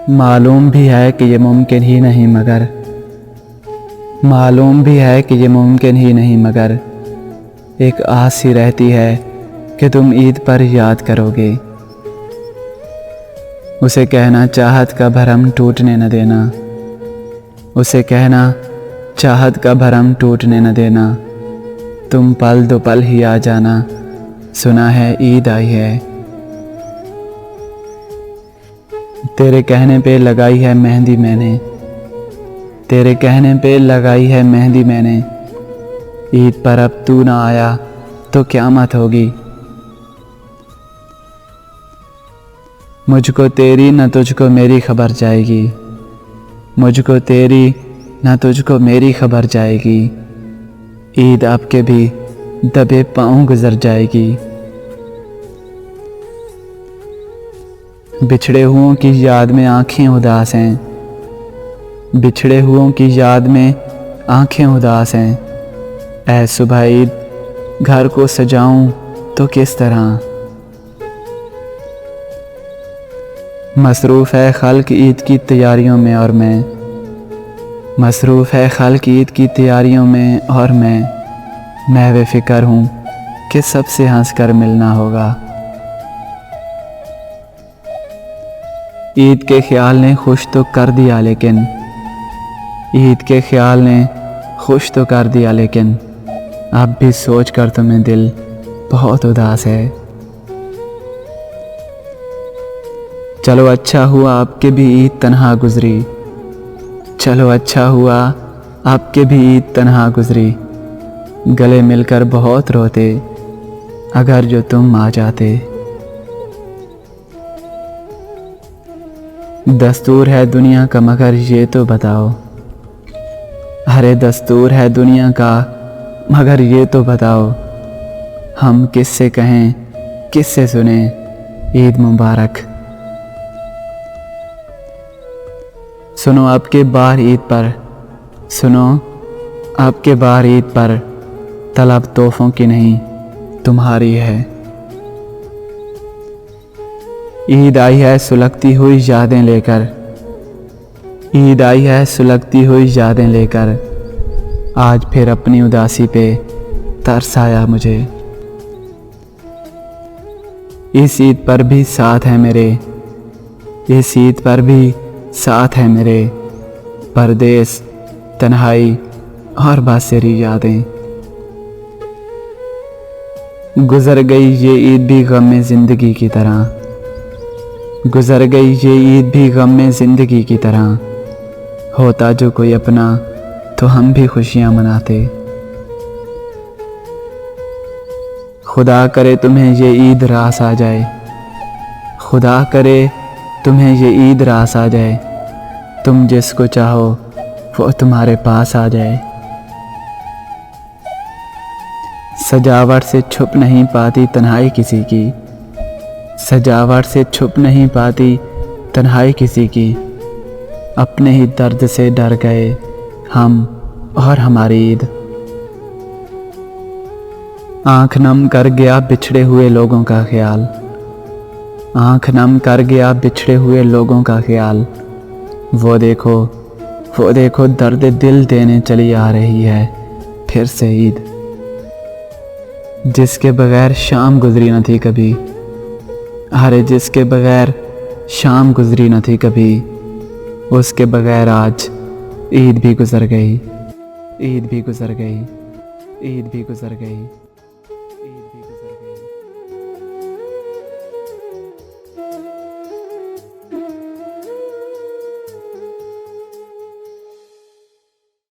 मालूम भी है कि ये मुमकिन ही नहीं मगर मालूम भी है कि ये मुमकिन ही नहीं मगर एक आस सी रहती है कि तुम ईद पर याद करोगे। उसे कहना चाहत का भरम टूटने न देना, उसे कहना चाहत का भरम टूटने न देना। तुम पल दो पल ही आ जाना, सुना है ईद आई है। तेरे कहने पे लगाई है मेहंदी मैंने, तेरे कहने पे लगाई है मेहंदी मैंने। ईद पर अब तू ना आया तो क़यामत होगी। मुझको तेरी न तुझको मेरी खबर जाएगी, मुझको तेरी न तुझको मेरी खबर जाएगी। ईद आपके भी दबे पाँव गुजर जाएगी। बिछड़े हुओं की याद में आँखें उदास हैं, बिछड़े हुओं की याद में आँखें उदास हैं। ऐ सुबह ईद घर को सजाऊं तो किस तरह। मसरूफ़ है खल्क ईद की तैयारियों में और मैं, मसरूफ़ है खल्क ईद की तैयारियों में और मैं बेफ़िक्र हूँ कि सबसे हंस कर मिलना होगा। ईद के ख्याल ने खुश तो कर दिया लेकिन, ईद के ख्याल ने खुश तो कर दिया लेकिन अब भी सोच कर तुम्हें दिल बहुत उदास है। चलो अच्छा हुआ आपके भी ईद तन्हा गुजरी, चलो अच्छा हुआ आपके भी ईद तन्हा गुजरी। गले मिलकर बहुत रोते अगर जो तुम आ जाते। दस्तूर है दुनिया का मगर ये तो बताओ, अरे दस्तूर है दुनिया का मगर ये तो बताओ। हम किससे कहें किससे सुने ईद मुबारक। सुनो आपके बार ईद पर, सुनो आपके बार ईद पर तलब तोहफ़ों की नहीं तुम्हारी है। ईद आई है सुलगती हुई यादें लेकर, ईद आई है सुलगती हुई यादें लेकर। आज फिर अपनी उदासी पे तरस आया मुझे। इस ईद पर भी साथ है मेरे, इस ईद पर भी साथ है मेरे। परदेस, तन्हाई और बासेरी यादें। गुजर गई ये ईद भी गम में ज़िंदगी की तरह, गुजर गई ये ईद भी गम में ज़िंदगी की तरह। होता जो कोई अपना तो हम भी खुशियाँ मनाते। खुदा करे तुम्हें ये ईद रास आ जाए, खुदा करे तुम्हें ये ईद रास आ जाए। तुम जिसको चाहो वो तुम्हारे पास आ जाए। सजावट से छुप नहीं पाती तन्हाई किसी की, सजावट से छुप नहीं पाती तन्हाई किसी की। अपने ही दर्द से डर गए हम और हमारी ईद। आँख नम कर गया बिछड़े हुए लोगों का ख्याल, आँख नम कर गया बिछड़े हुए लोगों का ख्याल। वो देखो दर्द दिल देने चली आ रही है फिर से ईद। जिसके बगैर शाम गुजरी न थी कभी, अरे जिसके बगैर शाम गुजरी न थी कभी, उसके बगैर आज ईद भी गुजर गई, ईद भी गुजर गई, ईद भी गुजर गई।